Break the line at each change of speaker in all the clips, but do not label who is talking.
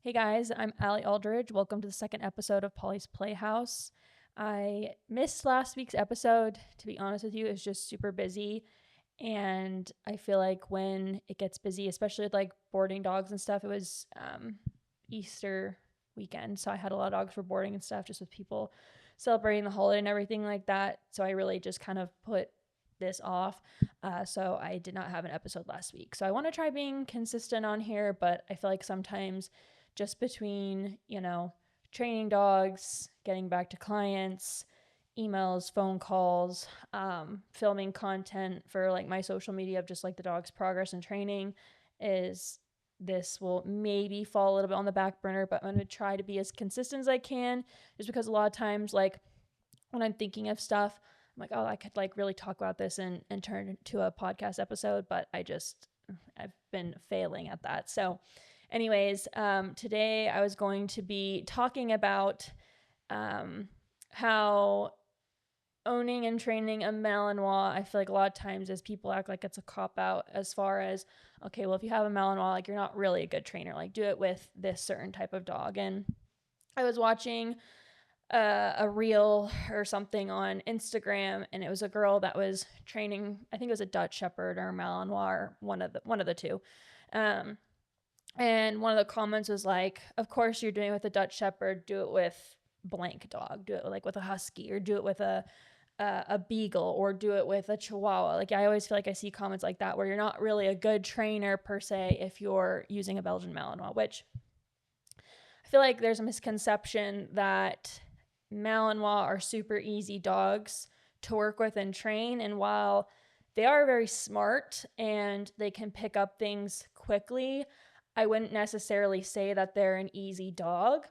Hey guys, I'm Allie Aldridge. Welcome to the second episode of Polly's Playhouse. I missed last week's episode. To be honest with you, it's just super busy. And I feel like when it gets busy, especially with like boarding dogs and stuff, it was Easter weekend. So I had a lot of dogs for boarding and stuff, just with people celebrating the holiday and everything like that. So I really just kind of put this off. So I did not have an episode last week. So I want to try being consistent on here, but I feel like sometimes just between, training dogs, getting back to clients, emails, phone calls, filming content for like my social media of just like the dog's progress and training is this will maybe fall a little bit on the back burner, but I'm going to try to be as consistent as I can just because a lot of times like when I'm thinking of stuff, I'm like, oh, I could like really talk about this and turn it into a podcast episode, but I've been failing at that. So anyways, today I was going to be talking about how owning and training a Malinois, I feel like a lot of times as people act like it's a cop out as far as, okay, well, if you have a Malinois, like you're not really a good trainer, like do it with this certain type of dog. And I was watching a reel or something on Instagram, and it was a girl that was training. I think it was a Dutch Shepherd or Malinois, or one of the two. Um, and one of the comments was like, "Of course you're doing it with a Dutch Shepherd. Do it with blank dog. Do it like with a Husky, or do it with a Beagle, or do it with a Chihuahua." Like I always feel like I see comments like that where you're not really a good trainer per se if you're using a Belgian Malinois, which I feel like there's a misconception that Malinois are super easy dogs to work with and train. And while they are very smart and they can pick up things quickly, I wouldn't necessarily say that they're an easy dog.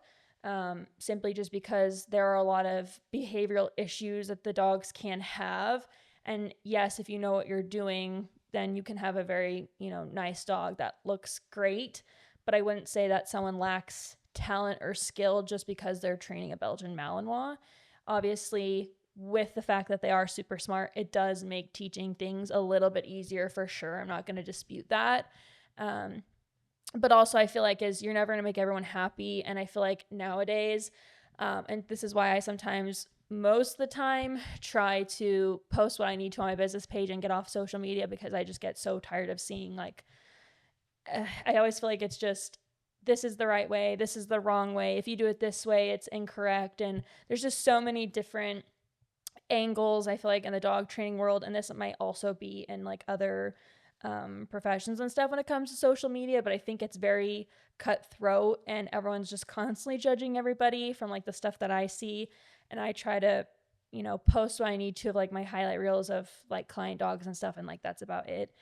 Simply just because there are a lot of behavioral issues that the dogs can have. And yes, if you know what you're doing, then you can have a very, nice dog that looks great. But I wouldn't say that someone lacks talent or skill just because they're training a Belgian Malinois. Obviously, with the fact that they are super smart, it does make teaching things a little bit easier for sure. I'm not going to dispute that. Um, but also, I feel like is you're never going to make everyone happy. And I feel like nowadays, and this is why I sometimes most of the time try to post what I need to on my business page and get off social media because I just get so tired of seeing like I always feel like it's just this is the right way, this is the wrong way. If you do it this way, it's incorrect. And there's just so many different angles, I feel like, in the dog training world. And this might also be in like other professions and stuff when it comes to social media. But I think it's very cutthroat and everyone's just constantly judging everybody from like the stuff that I see. And I try to, post what I need to of like my highlight reels of like client dogs and stuff. And like that's about it.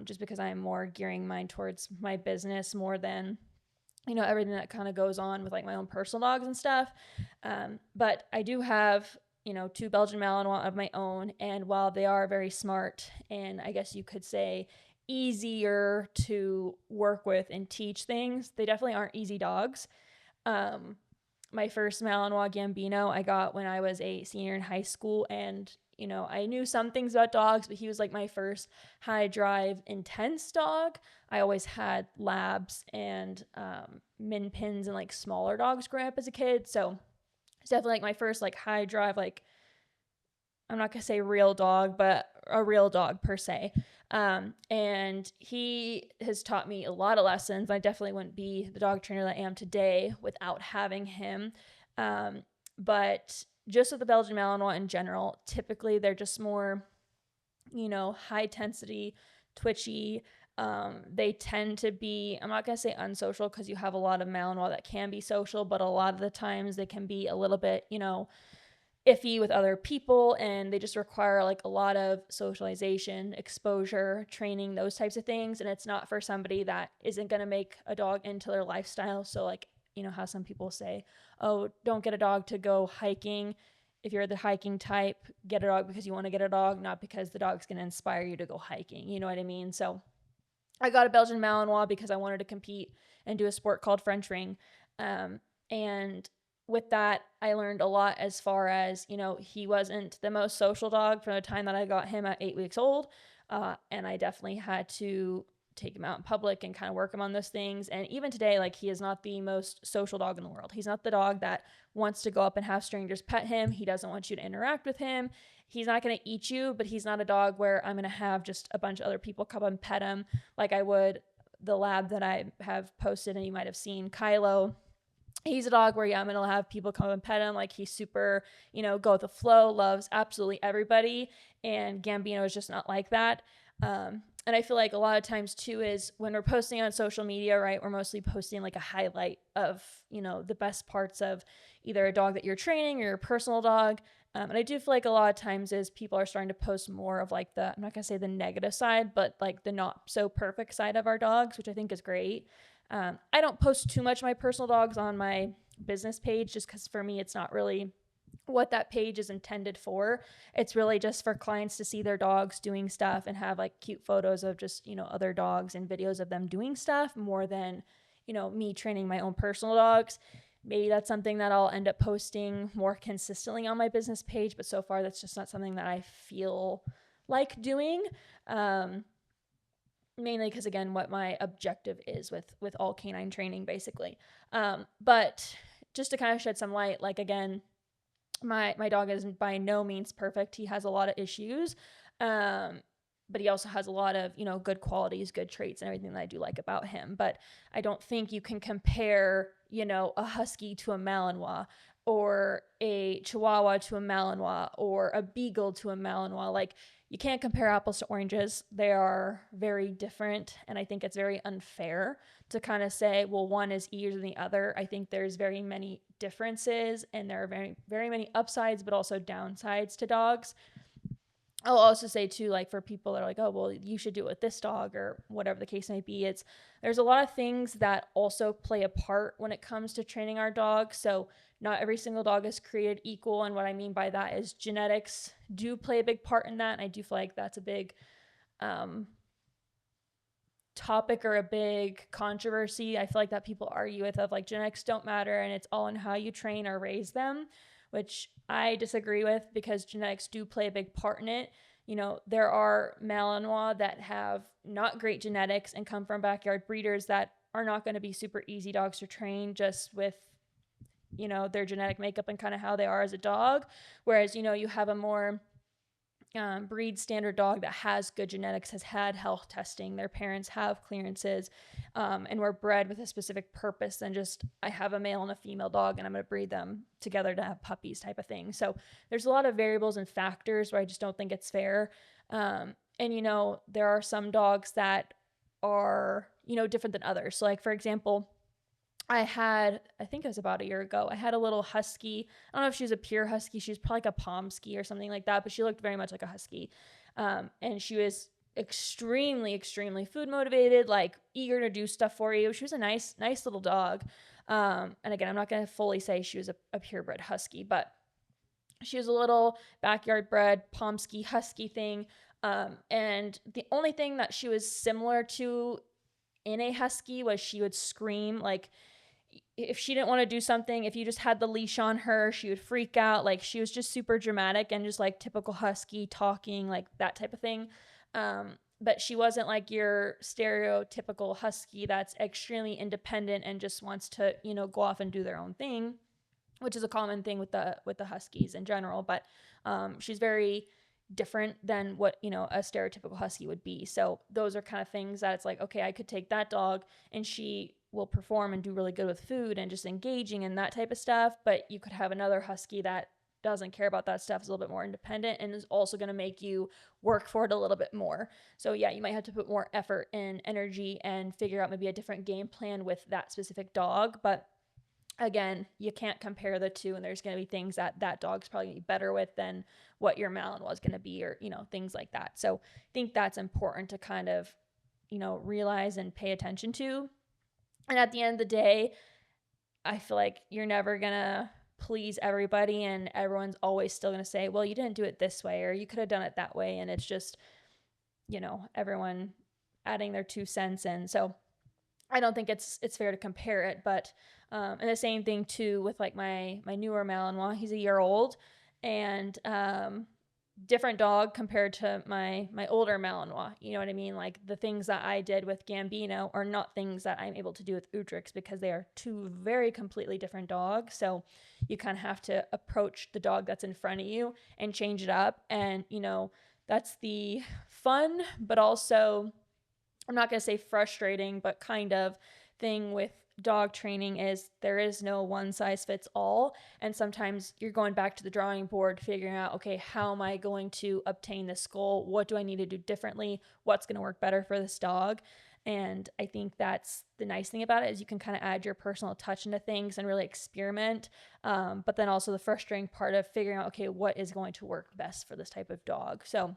Just because I'm more gearing mine towards my business more than everything that kind of goes on with like my own personal dogs and stuff. But I do have two Belgian Malinois of my own, and while they are very smart and I guess you could say easier to work with and teach things, they definitely aren't easy dogs. Um, my first Malinois Gambino I got when I was a senior in high school, and I knew some things about dogs, but he was like my first high drive intense dog. I always had labs and min pins and like smaller dogs growing up as a kid, so it's definitely like my first like high drive, like I'm not gonna say real dog, but a real dog per se. And he has taught me a lot of lessons. I definitely wouldn't be the dog trainer that I am today without having him. But just with the Belgian Malinois in general, typically they're just more, high intensity, twitchy. They tend to be, I'm not going to say unsocial because you have a lot of Malinois that can be social, but a lot of the times they can be a little bit, iffy with other people, and they just require like a lot of socialization, exposure, training, those types of things. And it's not for somebody that isn't going to make a dog into their lifestyle. So like, how some people say, oh, don't get a dog to go hiking. If you're the hiking type, get a dog because you want to get a dog, not because the dog's going to inspire you to go hiking. You know what I mean? So I got a Belgian Malinois because I wanted to compete and do a sport called French ring. And with that, I learned a lot as far as, he wasn't the most social dog from the time that I got him at 8 weeks old. And I definitely had to take him out in public and kind of work him on those things. And even today, like, he is not the most social dog in the world. He's not the dog that wants to go up and have strangers pet him. He doesn't want you to interact with him. He's not going to eat you, but he's not a dog where I'm going to have just a bunch of other people come and pet him like I would the lab that I have posted, and you might have seen, Kylo. He's a dog where, yeah, I'm going to have people come and pet him. Like, he's super, go with the flow, loves absolutely everybody. And Gambino is just not like that. And I feel like a lot of times too is when we're posting on social media, right, we're mostly posting like a highlight of, the best parts of either a dog that you're training or your personal dog. And I do feel like a lot of times is people are starting to post more of like I'm not going to say the negative side, but like the not so perfect side of our dogs, which I think is great. I don't post too much of my personal dogs on my business page just because for me, it's not really what that page is intended for. It's really just for clients to see their dogs doing stuff and have like cute photos of just, other dogs and videos of them doing stuff more than, me training my own personal dogs. Maybe that's something that I'll end up posting more consistently on my business page, but so far that's just not something that I feel like doing. Mainly because, again, what my objective is with all canine training, basically. But just to kind of shed some light, like, again, my dog is by no means perfect. He has a lot of issues, but he also has a lot of, good qualities, good traits, and everything that I do like about him. But I don't think you can compare, a husky to a Malinois, or a Chihuahua to a Malinois, or a Beagle to a Malinois. Like, you can't compare apples to oranges. They are very different, and I think it's very unfair to kind of say, well, one is easier than the other. I think there's very many differences, and there are very, very many upsides, but also downsides to dogs. I'll also say too, like, for people that are like, oh, well, you should do it with this dog or whatever the case may be, there's a lot of things that also play a part when it comes to training our dogs. So not every single dog is created equal. And what I mean by that is genetics do play a big part in that. And I do feel like that's a big topic or a big controversy. I feel like that people argue with, of like, genetics don't matter and it's all in how you train or raise them, which I disagree with, because genetics do play a big part in it. There are Malinois that have not great genetics and come from backyard breeders that are not going to be super easy dogs to train just with, their genetic makeup and kind of how they are as a dog. Whereas, you have a more breed standard dog that has good genetics, has had health testing, their parents have clearances, and were bred with a specific purpose than just, I have a male and a female dog and I'm going to breed them together to have puppies type of thing. So there's a lot of variables and factors where I just don't think it's fair. And, there are some dogs that are, different than others. So, like, for example, I think it was about a year ago, I had a little husky. I don't know if she was a pure husky. She was probably like a Pomsky or something like that, but she looked very much like a husky. And she was extremely, extremely food motivated, like eager to do stuff for you. She was a nice little dog. And again, I'm not going to fully say she was a purebred husky, but she was a little backyard bred Pomsky husky thing. And the only thing that she was similar to in a husky was she would scream. Like, if she didn't want to do something, if you just had the leash on her, she would freak out. Like, she was just super dramatic and just like typical husky talking, like that type of thing. But she wasn't like your stereotypical husky that's extremely independent and just wants to, go off and do their own thing, which is a common thing with the huskies in general. But she's very different than what, a stereotypical husky would be. So those are kind of things that it's like, okay, I could take that dog and she will perform and do really good with food and just engaging and that type of stuff. But you could have another husky that doesn't care about that stuff, is a little bit more independent, and is also going to make you work for it a little bit more. So yeah, you might have to put more effort and energy and figure out maybe a different game plan with that specific dog. But again, you can't compare the two, and there's going to be things that dog's probably going to be better with than what your Malinois is going to be, or, things like that. So I think that's important to kind of, realize and pay attention to. And at the end of the day, I feel like you're never going to please everybody, and everyone's always still going to say, well, you didn't do it this way, or you could have done it that way. And it's just, everyone adding their 2 cents. And so I don't think it's fair to compare it. But and the same thing too with like my newer Malinois. He's a year old, and different dog compared to my older Malinois. You know what I mean? Like the things that I did with Gambino are not things that I'm able to do with Udrix because they are two very completely different dogs. So you kind of have to approach the dog that's in front of you and change it up. And, you know, that's the fun, but also, I'm not going to say frustrating, but kind of thing with dog training is there is no one size fits all. And sometimes you're going back to the drawing board, figuring out, okay, how am I going to obtain this goal? What do I need to do differently? What's going to work better for this dog? And I think that's the nice thing about it is you can kind of add your personal touch into things and really experiment. But then also the frustrating part of figuring out, okay, what is going to work best for this type of dog? So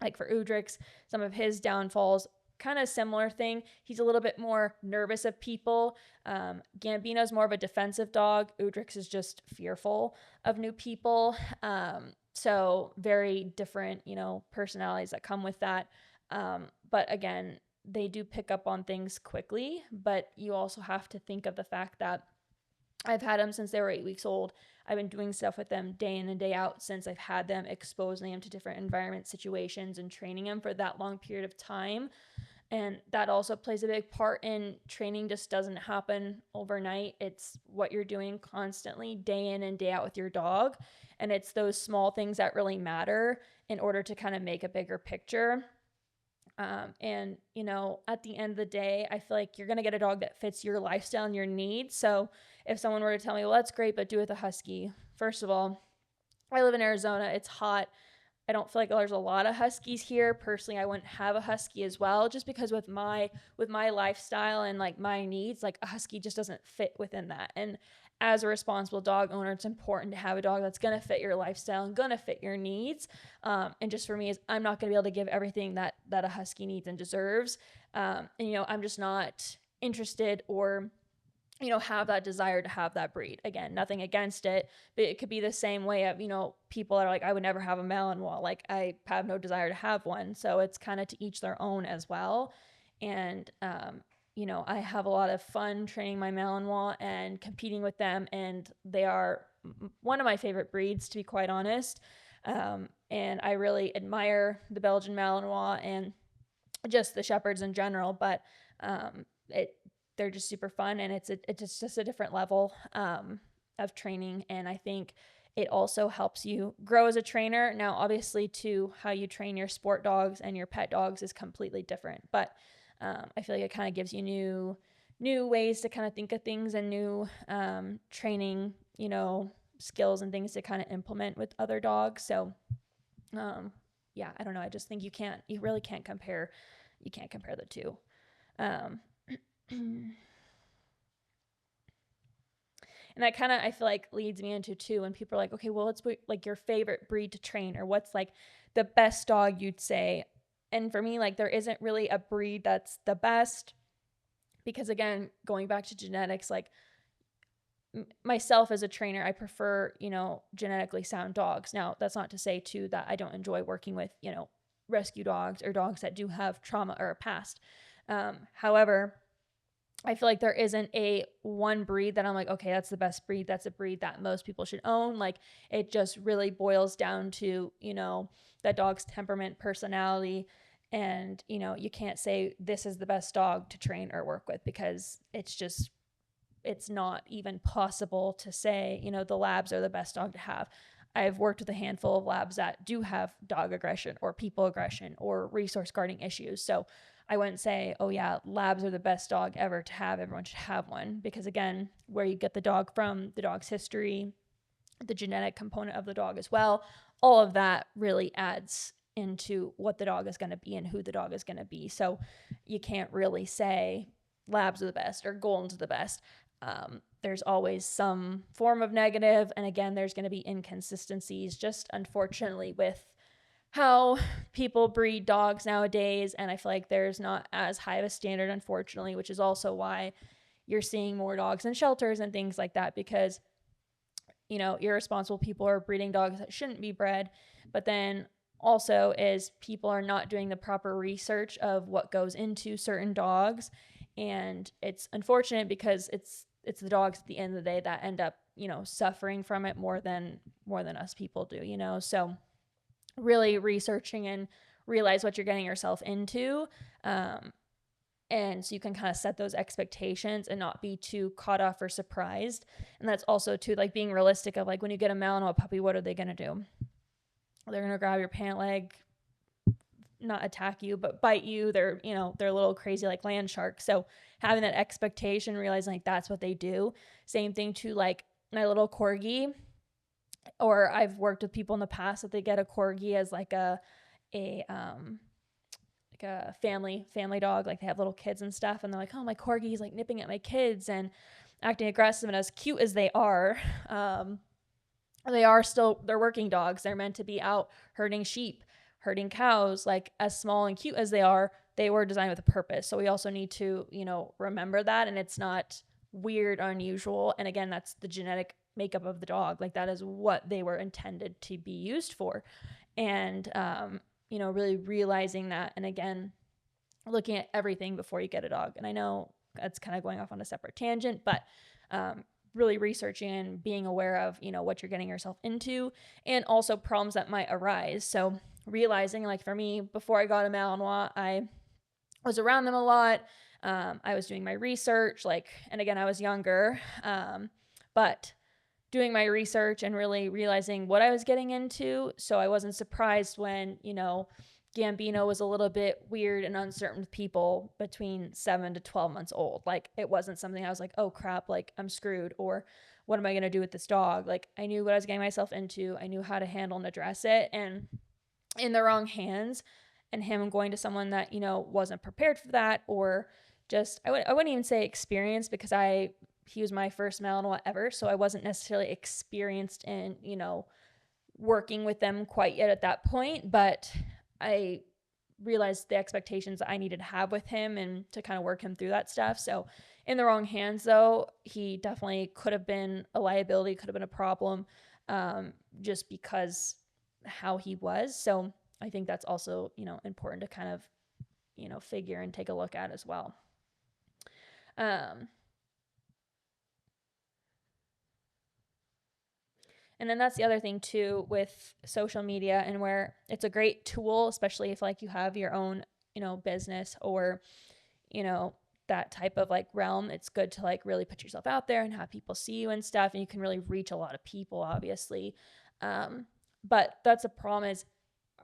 like for Udrix, some of his downfalls, kind of similar thing. He's a little bit more nervous of people. Gambino's more of a defensive dog. Udrix is just fearful of new people. So very different, you know, personalities that come with that. But again, they do pick up on things quickly, but you also have to think of the fact that I've had them since they were 8 weeks old. I've been doing stuff with them day in and day out since I've had them, exposing them to different environment situations and training them for that long period of time. And that also plays a big part in training. Just doesn't happen overnight. It's what you're doing constantly, day in and day out with your dog. And it's those small things that really matter in order to kind of make a bigger picture. And, you know, at the end of the day, I feel like you're going to get a dog that fits your lifestyle and your needs. So if someone were to tell me, well, that's great, but do it with a husky. First of all, I live in Arizona. It's hot. I don't feel like there's a lot of huskies here. Personally, I wouldn't have a husky as well, just because with my lifestyle and like my needs, like a husky just doesn't fit within that. And as a responsible dog owner, it's important to have a dog that's going to fit your lifestyle and going to fit your needs. And just for me, is I'm not going to be able to give everything that a husky needs and deserves. And you know, I'm just not interested or, you know, have that desire to have that breed. Again, nothing against it, but it could be the same way of, you know, people that are like, I would never have a Malinois. Like I have no desire to have one. So it's kind of to each their own as well. And, you know, I have a lot of fun training my Malinois and competing with them. And they are one of my favorite breeds, to be quite honest. And I really admire the Belgian Malinois and just the Shepherds in general. But they're just super fun, and it's just a different level of training. And I think it also helps you grow as a trainer. Now, obviously, too, how you train your sport dogs and your pet dogs is completely different. But I feel like it kind of gives you new ways to kind of think of things and new training, you know, skills and things to kind of implement with other dogs. So, yeah, I don't know. I just think you really can't compare. You can't compare the two. And that kind of, I feel like, leads me into too when people are like, okay, well, what's like your favorite breed to train, or what's like the best dog you'd say? And for me, like, there isn't really a breed that's the best, because again, going back to genetics, like myself as a trainer, I prefer, you know, genetically sound dogs. Now, that's not to say too that I don't enjoy working with, you know, rescue dogs or dogs that do have trauma or a past. However, I feel like there isn't a one breed that I'm like, okay, that's the best breed. That's a breed that most people should own. Like, it just really boils down to, you know, that dog's temperament, personality. And, you know, you can't say this is the best dog to train or work with, because it's not even possible to say, you know, the labs are the best dog to have. I've worked with a handful of labs that do have dog aggression or people aggression or resource guarding issues. So I wouldn't say, oh yeah, labs are the best dog ever to have. Everyone should have one, because again, where you get the dog from, the dog's history, the genetic component of the dog as well, all of that really adds into what the dog is going to be and who the dog is going to be. So you can't really say labs are the best or Goldens are the best. There's always some form of negative. And again, there's going to be inconsistencies, just unfortunately, with how people breed dogs nowadays. And I feel like there's not as high of a standard, unfortunately, which is also why you're seeing more dogs in shelters and things like that, because, you know, irresponsible people are breeding dogs that shouldn't be bred. But then also is people are not doing the proper research of what goes into certain dogs. And it's unfortunate, because it's the dogs at the end of the day that end up, you know, suffering from it more than us people do, you know. So really researching and realize what you're getting yourself into. And so you can kind of set those expectations and not be too caught off or surprised. And that's also too, like, being realistic of, like, when you get a Malinois puppy, what are they going to do? They're going to grab your pant leg, not attack you, but bite you. They're, they're a little crazy, like land sharks. So having that expectation, realizing like that's what they do. Same thing to like my little corgi, or I've worked with people in the past that they get a corgi as like a like a family dog. Like they have little kids and stuff, and they're like, oh, my corgi's like nipping at my kids and acting aggressive. And as cute as they are they're working dogs. They're meant to be out herding sheep, herding cows. Like, as small and cute as they were designed with a purpose. So we also need to, remember that. And it's not weird, unusual. And again, that's the genetic makeup of the dog. Like, that is what they were intended to be used for. And, really realizing that. And again, looking at everything before you get a dog. And I know that's kind of going off on a separate tangent, but really researching and being aware of, what you're getting yourself into, and also problems that might arise. So realizing, like, for me, before I got a Malinois, I was around them a lot. I was doing my research, and again, I was younger, but doing my research and really realizing what I was getting into. So I wasn't surprised when, Gambino was a little bit weird and uncertain with people between 7 to 12 months old. Like, it wasn't something I was like, oh crap, like I'm screwed, or what am I going to do with this dog? Like, I knew what I was getting myself into. I knew how to handle and address it. And in the wrong hands, and him going to someone that, wasn't prepared for that, or just, I wouldn't even say experienced, because he was my first Malinois ever. So I wasn't necessarily experienced in, working with them quite yet at that point, but I realized the expectations that I needed to have with him and to kind of work him through that stuff. So in the wrong hands, though, he definitely could have been a liability, could have been a problem, just because how he was. So I think that's also, important to kind of, figure and take a look at as well. And then that's the other thing too with social media, and where it's a great tool, especially if like you have your own, business, or, that type of like realm. It's good to like really put yourself out there and have people see you and stuff. And you can really reach a lot of people, obviously. But that's a problem, is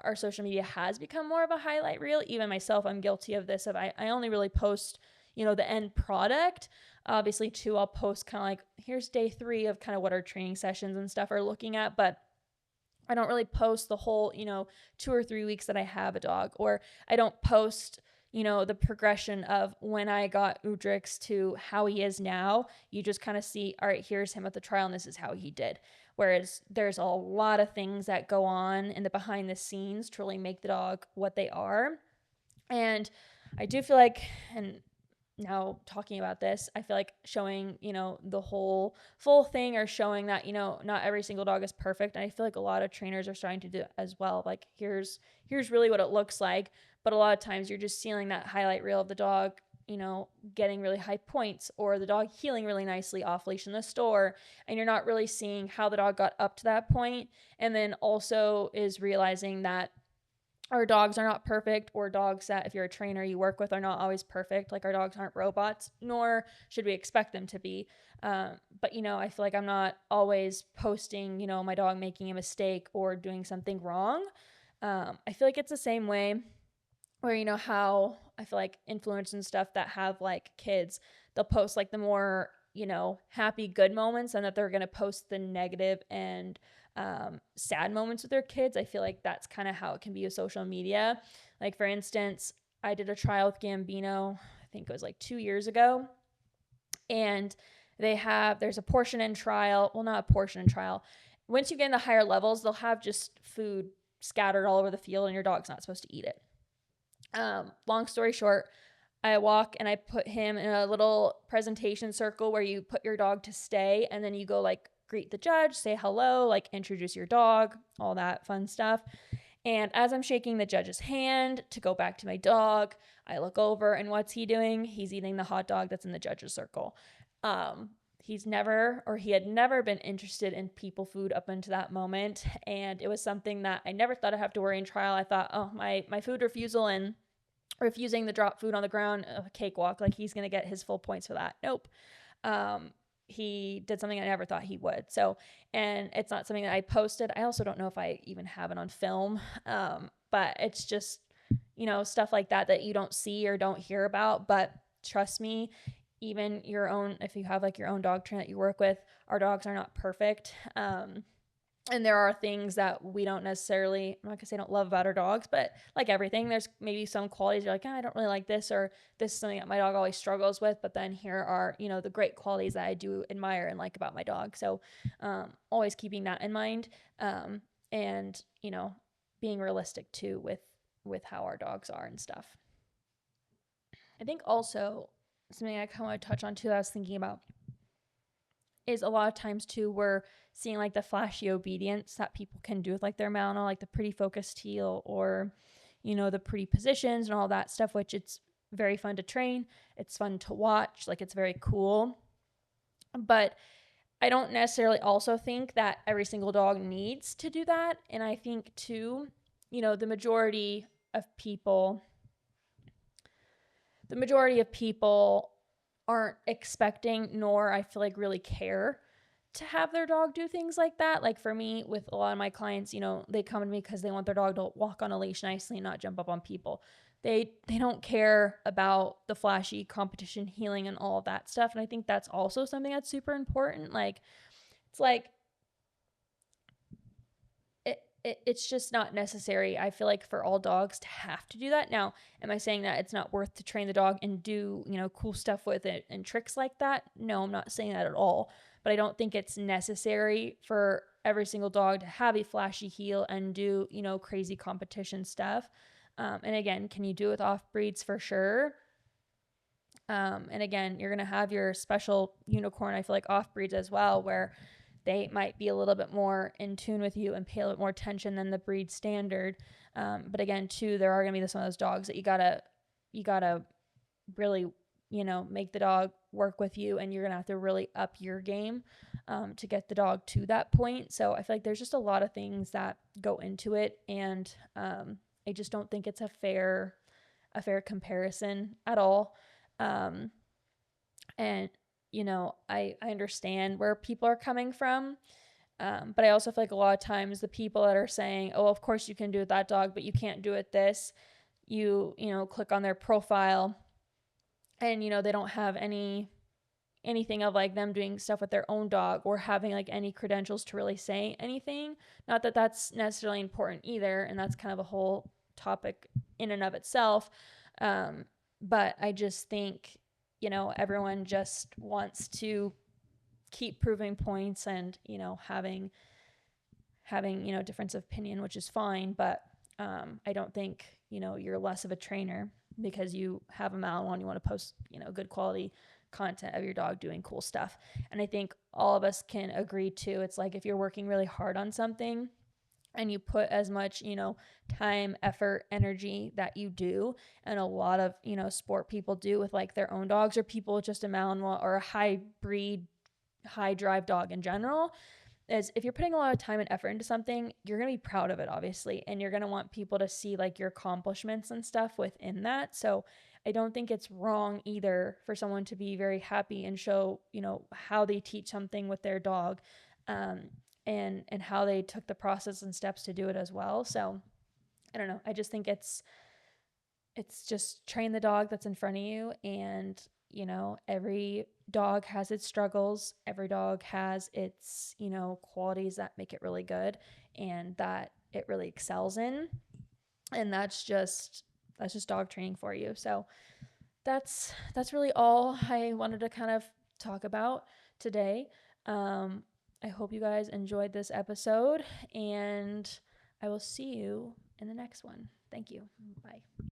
our social media has become more of a highlight reel. Even myself, I'm guilty of this. I only really post, the end product. Obviously, too, I'll post kind of like, here's day 3 of kind of what our training sessions and stuff are looking at, but I don't really post the whole, 2 or 3 weeks that I have a dog, or I don't post, the progression of when I got Udrix to how he is now. You just kind of see, all right, here's him at the trial, and this is how he did. Whereas there's a lot of things that go on in the behind the scenes to really make the dog what they are. And I do feel like, and now talking about this, I feel like showing, the whole full thing, or showing that, not every single dog is perfect. And I feel like a lot of trainers are starting to do it as well. Like, here's really what it looks like. But a lot of times you're just seeing that highlight reel of the dog, getting really high points, or the dog healing really nicely off leash in the store. And you're not really seeing how the dog got up to that point. And then also is realizing that our dogs are not perfect, or dogs that, if you're a trainer you work with, are not always perfect. Like, our dogs aren't robots, nor should we expect them to be. But, I feel like I'm not always posting, my dog making a mistake or doing something wrong. I feel like it's the same way where, how I feel like influencers and stuff that have like kids, they'll post like the more, happy, good moments, and that they're going to post the negative and sad moments with their kids. I feel like that's kind of how it can be with social media. Like, for instance, I did a trial with Gambino, I think it was like 2 years ago, and there's a portion in trial. Well, not a portion in trial. Once you get in the higher levels, they'll have just food scattered all over the field, and your dog's not supposed to eat it. Long story short, I walk and I put him in a little presentation circle where you put your dog to stay, and then you go like greet the judge, say hello, like introduce your dog, all that fun stuff. And as I'm shaking the judge's hand to go back to my dog, I look over, and what's he doing? He's eating the hot dog that's in the judge's circle. he had never been interested in people food up until that moment. And it was something that I never thought I'd have to worry in trial. I thought, oh, my food refusal and refusing to drop food on the ground, a cakewalk. Like, he's going to get his full points for that. Nope. He did something I never thought he would. So, and it's not something that I posted. I also don't know if I even have it on film. But it's just, stuff like that you don't see or don't hear about. But trust me, even if you have like your own dog trainer that you work with, our dogs are not perfect. And there are things that we don't necessarily, I'm not gonna say don't love about our dogs, but like everything, there's maybe some qualities you're like, I don't really like this, or this is something that my dog always struggles with. But then here are, the great qualities that I do admire and like about my dog. So always keeping that in mind, and, being realistic too with how our dogs are and stuff. I think also something I kind of want to touch on too that I was thinking about is a lot of times too we're seeing like the flashy obedience that people can do with like their Malinois, like the pretty focused heel, or the pretty positions and all that stuff, which it's very fun to train, it's fun to watch, like it's very cool. But I don't necessarily also think that every single dog needs to do that. And I think too, the majority of people aren't expecting, nor I feel like really care to have their dog do things like that. Like for me, with a lot of my clients, they come to me because they want their dog to walk on a leash nicely and not jump up on people. They don't care about the flashy competition healing and all of that stuff. And I think that's also something that's super important. Like, it's like, it's just not necessary, I feel like, for all dogs to have to do that. Now, am I saying that it's not worth to train the dog and do, cool stuff with it and tricks like that? No, I'm not saying that at all. But I don't think it's necessary for every single dog to have a flashy heel and do, crazy competition stuff. And again, can you do it with off breeds? For sure. And again, you're going to have your special unicorn, I feel like, off breeds as well, where they might be a little bit more in tune with you and pay a little bit more attention than the breed standard. But again, too, there are going to be some of those dogs that you gotta really, make the dog work with you, and you're going to have to really up your game to get the dog to that point. So I feel like there's just a lot of things that go into it. And I just don't think it's a fair comparison at all. And I understand where people are coming from. But I also feel like a lot of times the people that are saying, oh, of course you can do it that dog, but you can't do it this, you click on their profile and, they don't have anything of like them doing stuff with their own dog or having like any credentials to really say anything. Not that that's necessarily important either. And that's kind of a whole topic in and of itself. But I just think, everyone just wants to keep proving points and, having, difference of opinion, which is fine. But I don't think, you're less of a trainer because you have a Malinois and you want to post, good quality content of your dog doing cool stuff. And I think all of us can agree too. It's like if you're working really hard on something and you put as much, time, effort, energy that you do, and a lot of, sport people do with like their own dogs, or people with just a Malinois or a high breed, high drive dog in general, is if you're putting a lot of time and effort into something, you're going to be proud of it, obviously. And you're going to want people to see like your accomplishments and stuff within that. So I don't think it's wrong either for someone to be very happy and show, how they teach something with their dog. And how they took the process and steps to do it as well. So I don't know. I just think it's just train the dog that's in front of you. And, every dog has its struggles. Every dog has its, qualities that make it really good and that it really excels in. And that's just dog training for you. So that's really all I wanted to kind of talk about today. I hope you guys enjoyed this episode, and I will see you in the next one. Thank you. Bye.